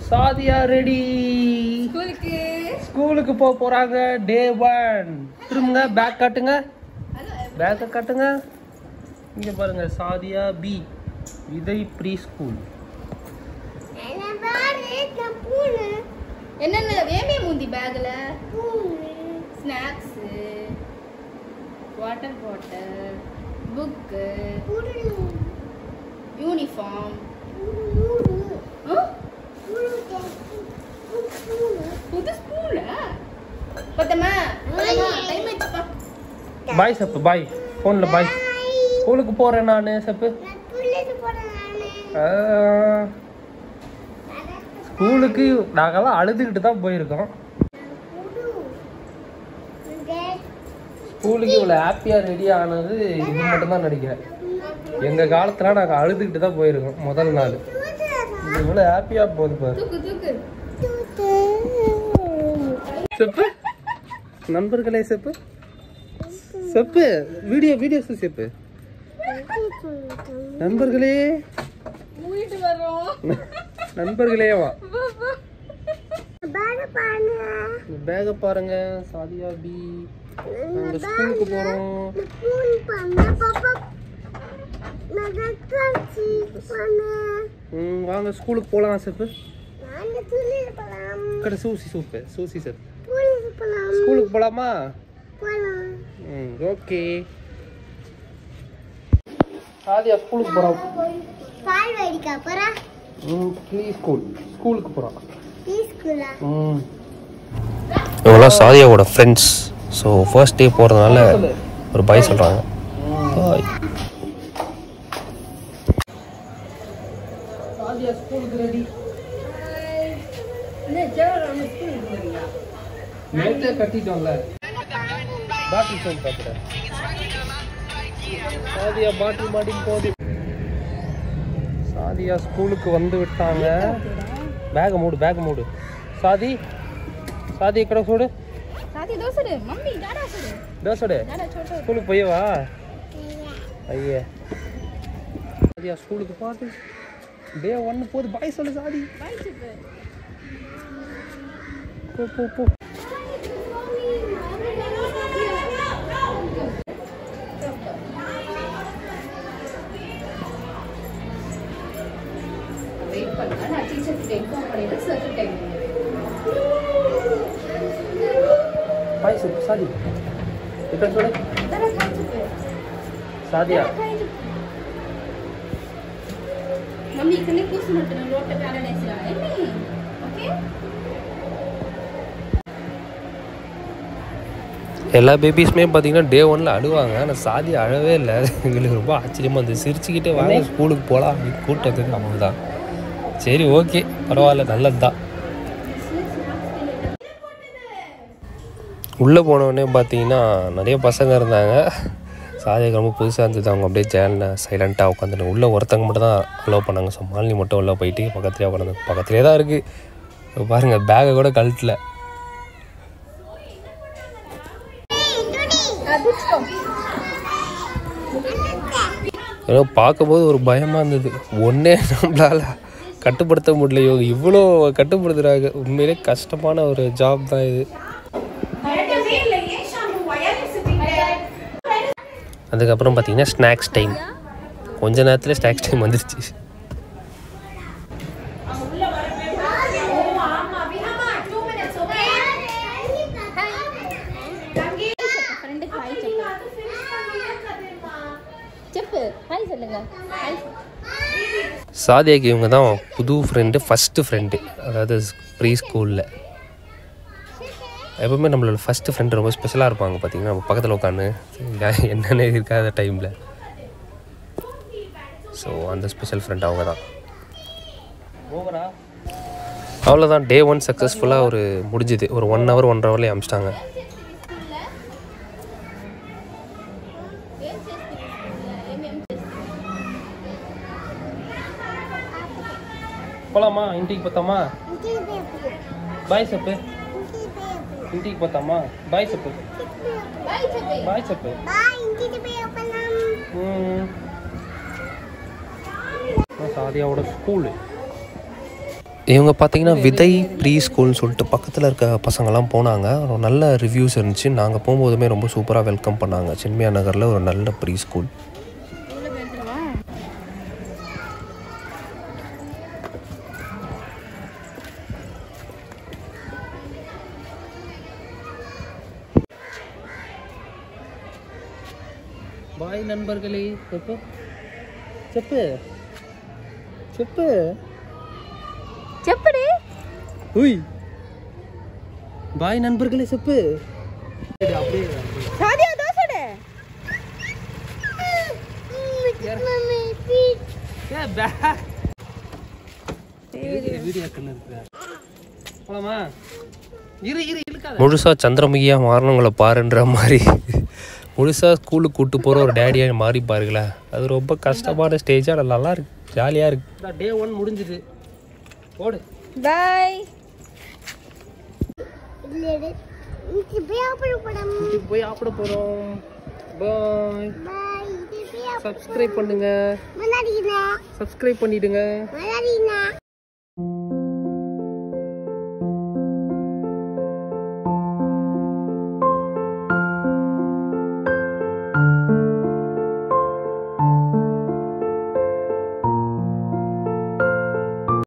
சாதியா ready ஸ்கூலுக்கு போறாங்க. டே 1 திரும்புங்க. பேக் காட்டுங்க. பேக்கை காட்டுங்க. இங்க பாருங்க சாதியா பி விதை ப்ரீ ஸ்கூல். என்னென்ன வேமே மூந்தி பேக்ல snacks, water bottle, book, uniform. புது ஸ்கூலா பத்தமா டைம் ஆச்சுப்பா. பாய் சப்பு பாய். போன்ல பாய். ஸ்கூலுக்கு போறேன் நானு சப்பு. ஸ்கூலுக்கு நாங்கெல்லாம் அழுதுகிட்டு தான் போயிருக்கோம். ஸ்கூலுக்கு இவ்வளோ ஹாப்பியாக ரெடி ஆனது இது மட்டும் தான் நினைக்கிறேன். எங்கள் காலத்தில் நாங்கள் அழுதுகிட்டு தான் போயிருக்கோம் முதல் நாள். இது இவ்வளோ ஹாப்பியாக போகுது பாரு. செப்பு நண்பர்களே செப்பு செப்பு வீடியோ செப்பு நண்பர்களே நண்பர்களே வா பேக பாருங்க. சாதியா பி நாங்க ஸ்கூலுக்கு போறோம். வாங்க ஸ்கூலுக்கு போலாம் செப்பு. கடை சூசி செப்பு ஸ்கூலுக்கு போலாமா? ஓகே. சாதியா ஸ்கூலுக்கு போறோம். ஸ்கூலுக்கு போறோம். இவங்களாம் சாதியாவோட ஃப்ரெண்ட்ஸ். ஸோ ஃபர்ஸ்ட் டே போகிறதுனால ஒரு பாய் சொல்கிறாங்க. பாய். சாதியா ஸ்கூலுக்கு ரெடி. நேற்றே கட்டிட்டோம்ல. பாட்டில் சோன் பார்க்குறேன். சாதியா பாட்டில் மாட்டின்னு போகுது. சாதியா ஸ்கூலுக்கு வந்து விட்டாங்க. பேக மூடு. சாதி கடை சோடு. தோசோடு ஸ்கூலுக்கு போயவா? ஐயா சாதியா ஸ்கூலுக்கு பார்த்து டே 1 போகுது. பாய் சொல்லு சாதி. போ. Bye, Sadi. Ikan sudah? Sadia. Mami, ikan kus nanti rote pe ada nasi lah. Ini, okay? எல்லா பேபிஸுமே பார்த்தீங்கன்னா டே 1 அழுவாங்க. ஆனால் சாதி அழவே இல்லை. எங்களுக்கு ரொம்ப ஆச்சரியமாக இருந்தது. சிரிச்சுக்கிட்டே வாங்க ஸ்கூலுக்கு போகலாம் அப்படின்னு கூட்டத்துக்கு அவங்க தான். சரி ஓகே பரவாயில்ல நல்லது தான். உள்ளே போனோடனே பார்த்தீங்கன்னா நிறைய பசங்க இருந்தாங்க. சாதிக்கு ரொம்ப புதுசாக இருந்தது. அவங்க அப்படியே ஜேனில் சைலண்ட்டாக உட்காந்துட்டு உள்ளே ஒருத்தங்க மட்டும் தான் அலோவ் பண்ணாங்க. ஸோ மாலினி மட்டும் உள்ளே போயிட்டு பக்கத்துலேயே உட்காந்து பக்கத்துலேயே தான் இருக்குது. பாருங்கள் பேகை கூட கழட்டல. ஏன்னா பார்க்கும்போது ஒரு பயமாக இருந்தது. ஒன்றே நம்மளால் கட்டுப்படுத்த முடியலையோ, இவ்வளோ கட்டுப்படுத்துகிறாங்க. உண்மையிலே கஷ்டமான ஒரு ஜாப் தான் இது. அதுக்கப்புறம் பார்த்தீங்கன்னா ஸ்நாக்ஸ் டைம். கொஞ்ச நேரத்தில் ஸ்நாக்ஸ் டைம் வந்துருச்சு. சாதியாக்கு இவங்க தான் புது ஃப்ரெண்டு, ஃபஸ்ட்டு ஃப்ரெண்டு. அதாவது ப்ரீ ஸ்கூலில் எப்போவுமே நம்மளோட ஃபஸ்ட்டு ஃப்ரெண்டு ரொம்ப ஸ்பெஷலாக இருப்பாங்க. பார்த்திங்கன்னா நம்ம பக்கத்தில் உட்காந்து என்னென்ன இருக்காத டைமில். ஸோ அந்த ஸ்பெஷல் ஃப்ரெண்ட் அவங்க தான். அவ்வளோதான். டே 1 சக்ஸஸ்ஃபுல்லாக ஒரு முடிஞ்சுது. ஒரு 1 hour 1.5 hourலேயே அமிச்சிட்டாங்க. போலாமா? இன்றைக்கு பார்த்தோமா? பாய் சப்பு. ఇంటికి పోతామా బాయ్ చెప్పు பாய் చెప్పు బాయ్ చెప్పు சாதியாவோட ஸ்கூலு. இவங்க பார்த்தீங்கன்னா விதை ப்ரீ ஸ்கூல்னு சொல்லிட்டு பக்கத்தில் இருக்க பசங்கள்லாம் போனாங்க. ஒரு நல்ல ரிவ்யூஸ் இருந்துச்சு. நாங்கள் போகும்போதுமே ரொம்ப சூப்பராக வெல்கம் பண்ணாங்க. சின்மியா நகரில் ஒரு நல்ல ப்ரீ ஸ்கூல். பாய் நண்பர்களே చెప్పు చెప్పు చెప్పు చెప్పుడి உய் பாய் நண்பர்களே చెప్పు அப்படியே சாதியா தோசடே மம்மி பீட் ஏ பா வீடியோ கண்ணு போலாமா இரு இழுக்காத. முழுசா சந்திரமுகியா மாறணுங்களை பாருன்ற மாதிரி முழுசாக ஸ்கூலுக்கு கூப்பிட்டு போகிற ஒரு டேடியாக மாறி பாருங்களா. அது ரொம்ப கஷ்டமான ஸ்டேஜாக நல்லா இருக்கு, ஜாலியாக இருக்கு. டே 1 முடிஞ்சுது. ஓடு பாய். போய் சாப்பிட போகிறோம். பாய். சப்ஸ்கிரைப் பண்ணுங்க, சப்ஸ்கிரைப் பண்ணிடுங்க.